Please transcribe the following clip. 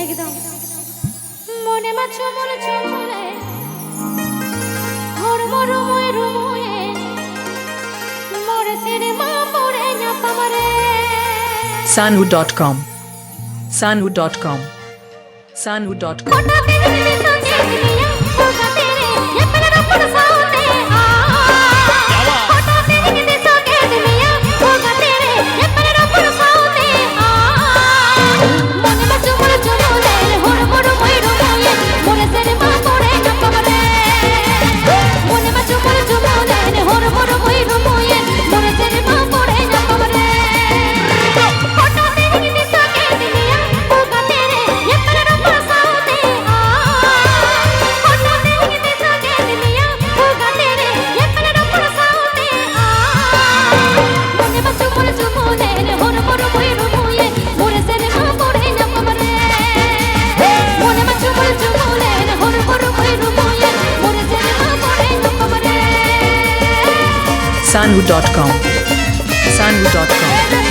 একদম মনে মাছ মনে চলে হর মর ময় রুময়ে মোর সিনেমা পড়ে না পামরে Sanwood.com Sanwood.com Sanwood.com কোটা তেরে সঙ্গে দুনিয়া হোগা তেরে ये मेरा पर सामने आ कोटा तेरे सঙ্গে দুনিয়া হোগা তেরে ये मेरा पर सामने आ মনে মাছ মনে চলে হর মর ময় রুময়ে মোর সিনেমা পড়ে না পামরে মনে মাছ মনে চলে হর মর ময় রুময়ে মোর সিনেমা পড়ে না পামরে কোটা তেরে সঙ্গে দুনিয়া হোগা তেরে ये मेरा पर सामने आ कोटा तेरे सঙ্গে দুনিয়া হোগা তেরে ये मेरा पर सामने आ মনে মাছ মনে চলে হর মর ময় রুময়ে মোর সিনেমা পড়ে না পামরে মনে মাছ মনে চলে হর মর ময় রুময়ে মোর সিনেমা পড়ে না পামরে Sanwood.com Sanwood.com